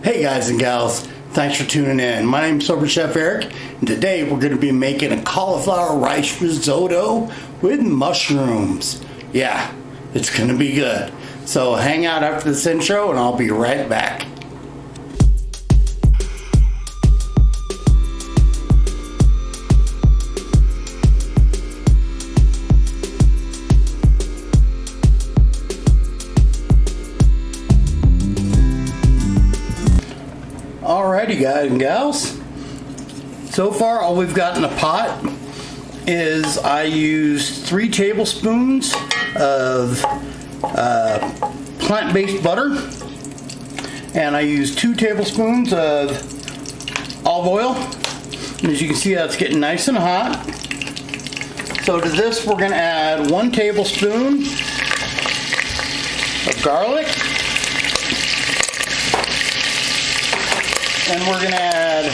Hey guys and gals, thanks for tuning in. My name's Sober Chef Eric, and today we're going to be making a cauliflower rice risotto with mushrooms. Yeah, it's going to be good. So hang out after this intro and I'll be right back. Alrighty guys and gals, so far all we've got in the pot is I used 3 tablespoons of plant-based butter, and I used 2 tablespoons of olive oil, and as you can see that's getting nice and hot. So to this we're going to add 1 tablespoon of garlic. And we're going to add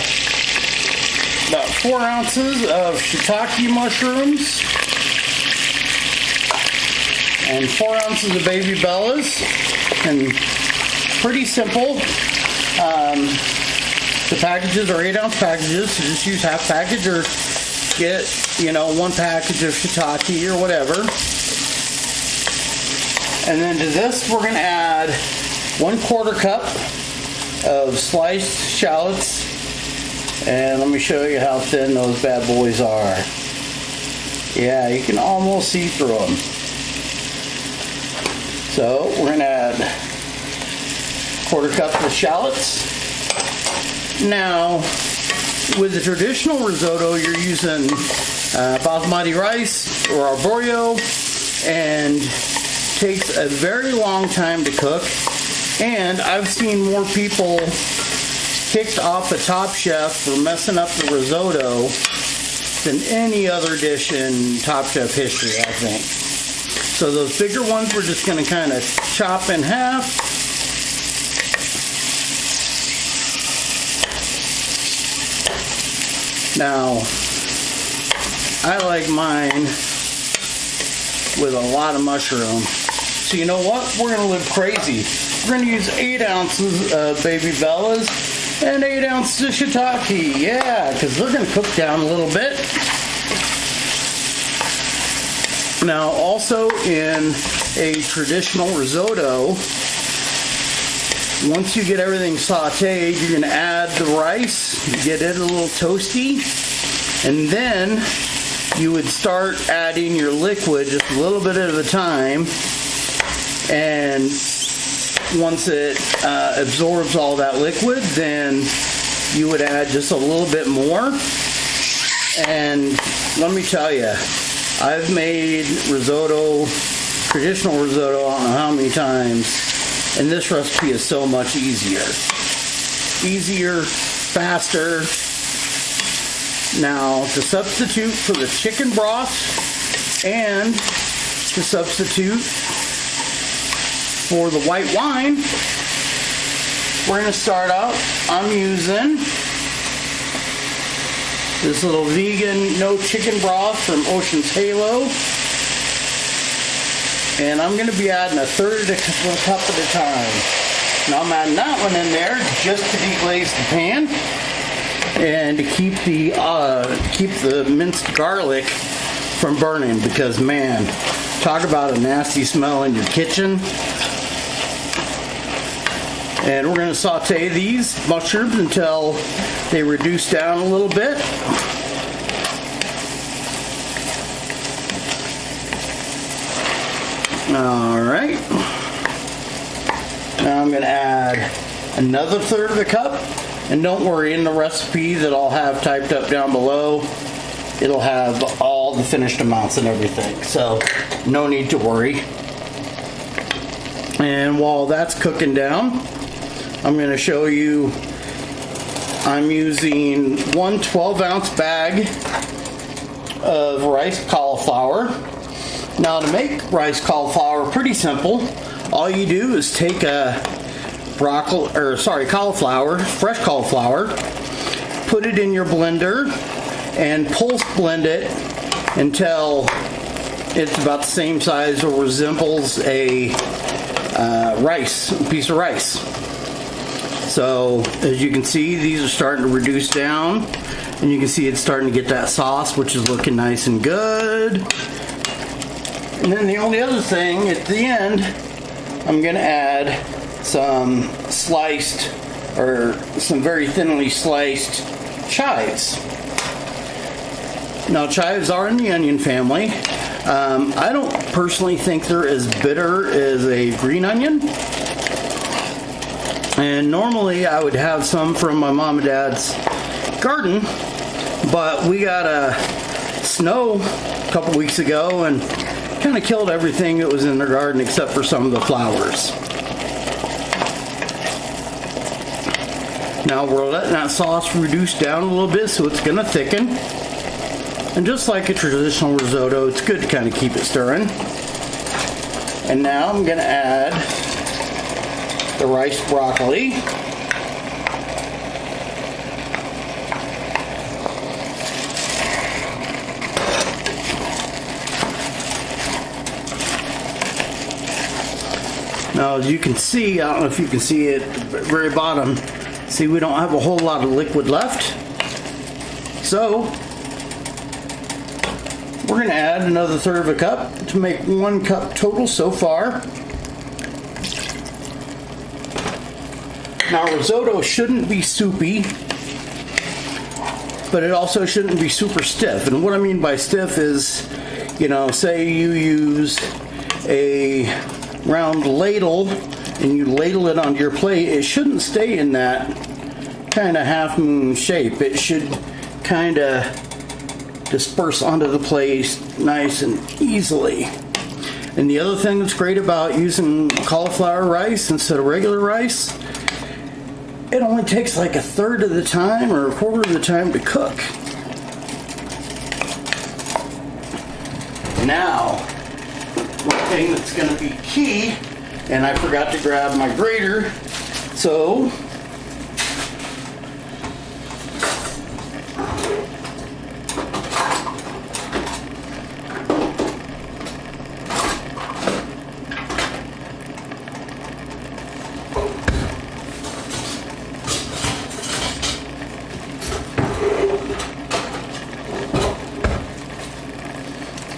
about 4 ounces of Shitake mushrooms and 4 ounces of baby bellas. And pretty simple. The packages are 8-ounce packages, so just use half package or get, 1 package of Shitake or whatever. And then to this we're going to add 1/4 cup of sliced shallots, and let me show you how thin those bad boys are. Yeah, you can almost see through them. So we're going to add 1/4 cup of shallots. Now, with the traditional risotto, you're using basmati rice or arborio, and takes a very long time to cook. And I've seen more people kicked off the Top Chef for messing up the risotto than any other dish in Top Chef history, I think. So those bigger ones we're just going to kind of chop in half. Now, I like mine with a lot of mushroom. So you know what? We're going to live crazy. We're going to use 8 ounces of baby bellas and 8 ounces of shiitake. Yeah, because they're going to cook down a little bit. Now, also in a traditional risotto, once you get everything sauteed, you're going to add the rice, get it a little toasty, and then you would start adding your liquid just a little bit at a time. And once it absorbs all that liquid, then you would add just a little bit more. And let me tell you, I've made risotto, traditional risotto, I don't know how many times, and this recipe is so much easier. Easier, faster. Now, to substitute for the chicken broth and to substitute for the white wine, we're going to start out. I'm using this little vegan no chicken broth from Ocean's Halo, and I'm going to be adding 1/3 of a cup at a time. Now I'm adding that one in there just to deglaze the pan and to keep the minced garlic from burning, because man, talk about a nasty smell in your kitchen. And we're going to saute these mushrooms until they reduce down a little bit. Alright. Now I'm going to add another 1/3 of a cup. And don't worry, in the recipe that I'll have typed up down below, it'll have all the finished amounts and everything. So no need to worry. And while that's cooking down, I'm going to show you, I'm using 1 12-ounce bag of riced cauliflower. Now to make riced cauliflower, pretty simple. All you do is take a cauliflower, fresh cauliflower, put it in your blender and pulse blend it until it's about the same size or resembles a piece of rice. So as you can see, these are starting to reduce down, and you can see it's starting to get that sauce, which is looking nice and good. And then the only other thing at the end, I'm going to add some sliced, or some very thinly sliced chives. Now, chives are in the onion family. I don't personally think they're as bitter as a green onion. And normally I would have some from my mom and dad's garden, but we got a snow a couple weeks ago and kind of killed everything that was in their garden except for some of the flowers. Now we're letting that sauce reduce down a little bit so it's going to thicken. And just like a traditional risotto, it's good to kind of keep it stirring. And now I'm going to add the riced broccoli. Now, as you can see, I don't know if you can see it at the very bottom, see we don't have a whole lot of liquid left. So we're going to add another third of a cup to make 1 cup total so far. Now, risotto shouldn't be soupy, but it also shouldn't be super stiff. And what I mean by stiff is, you know, say you use a round ladle and you ladle it onto your plate, it shouldn't stay in that kind of half moon shape. It should kind of disperse onto the plate nice and easily. And the other thing that's great about using cauliflower rice instead of regular rice, it only takes like a third of the time or a quarter of the time to cook. Now, one thing that's going to be key, and I forgot to grab my grater, so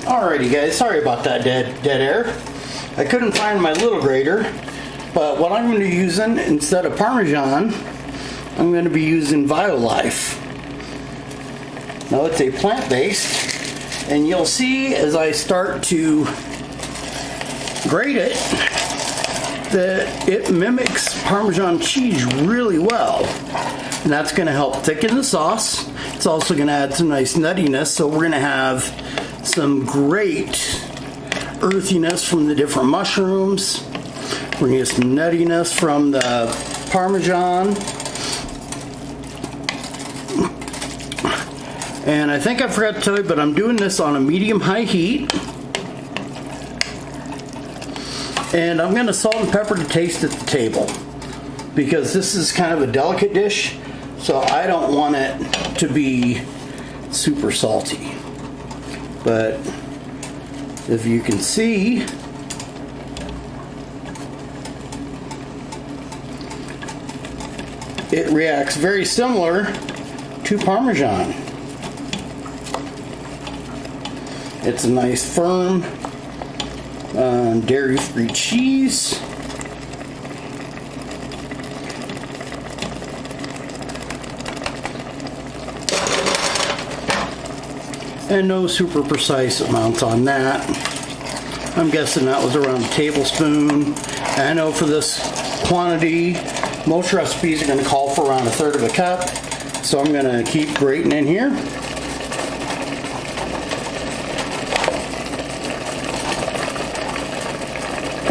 alrighty guys, sorry about that dead air. I couldn't find my little grater, but what I'm going to be using instead of Parmesan, I'm going to be using Violife. Now it's a plant-based, and you'll see as I start to grate it that it mimics Parmesan cheese really well. And that's going to help thicken the sauce. It's also going to add some nice nuttiness, so we're going to have some great earthiness from the different mushrooms. We're going to get some nuttiness from the Parmesan. And I think I forgot to tell you, but I'm doing this on a medium-high heat. And I'm going to salt and pepper to taste at the table, because this is kind of a delicate dish, so I don't want it to be super salty. But if you can see, it reacts very similar to Parmesan. It's a nice firm dairy-free cheese. And no super precise amounts on that. I'm guessing that was around a tablespoon. And I know for this quantity, most recipes are going to call for around a third of a cup. So I'm going to keep grating in here.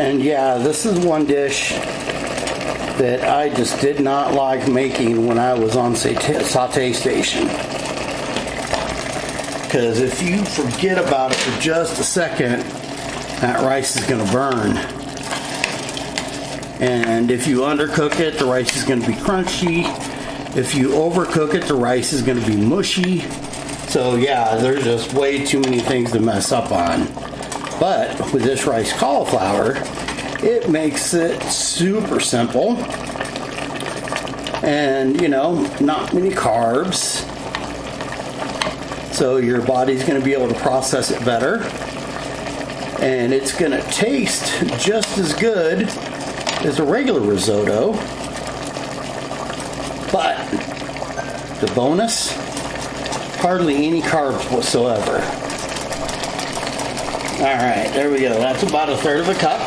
And yeah, this is one dish that I just did not like making when I was on saute station. Because if you forget about it for just a second, that rice is going to burn. And if you undercook it, the rice is going to be crunchy. If you overcook it, the rice is going to be mushy. So yeah, there's just way too many things to mess up on. But with this riced cauliflower, it makes it super simple. and you know, not many carbs. So your body's going to be able to process it better. And it's going to taste just as good as a regular risotto. But the bonus, hardly any carbs whatsoever. Alright, there we go. That's about 1/3 of a cup.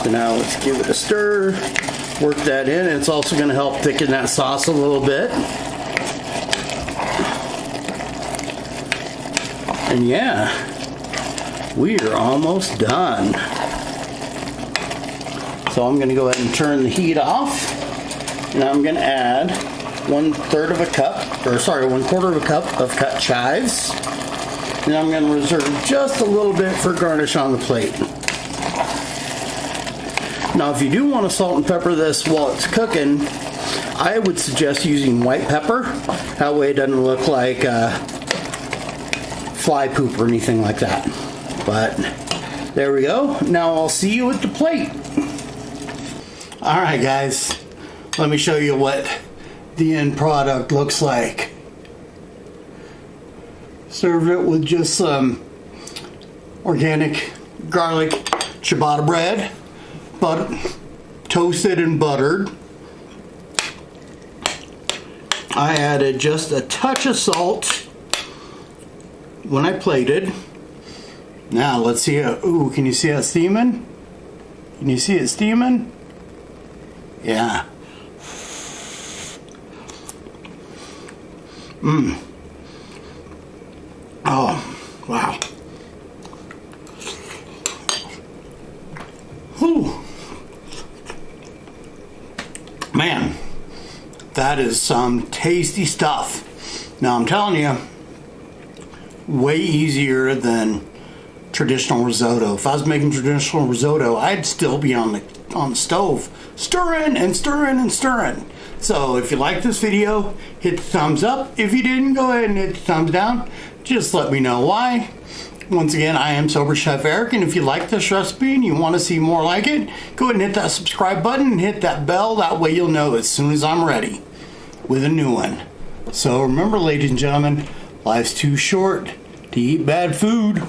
So now let's give it a stir. Work that in. It's also going to help thicken that sauce a little bit. And yeah, we are almost done. So I'm going to go ahead and turn the heat off. And I'm going to add 1/4 of a cup of cut chives. And I'm going to reserve just a little bit for garnish on the plate. Now, if you do want to salt and pepper this while it's cooking, I would suggest using white pepper. That way it doesn't look like fly poop or anything like that. But there we go. Now I'll see you at the plate. Alright guys, let me show you what the end product looks like. Serve it with just some organic garlic ciabatta bread, toasted and buttered. I added just a touch of salt when I plated. Now let's see it. Ooh, can you see it steaming? Can you see it steaming? Yeah. Oh, wow. Whew. Man, that is some tasty stuff. Now I'm telling you, way easier than traditional risotto. If I was making traditional risotto, I'd still be on the stove, stirring and stirring and stirring. So if you like this video, hit the thumbs up. If you didn't, go ahead and hit the thumbs down. Just let me know why. Once again, I am Sober Chef Eric, and if you like this recipe and you want to see more like it, go ahead and hit that subscribe button and hit that bell. That way you'll know as soon as I'm ready with a new one. So remember, ladies and gentlemen, life's too short to eat bad food.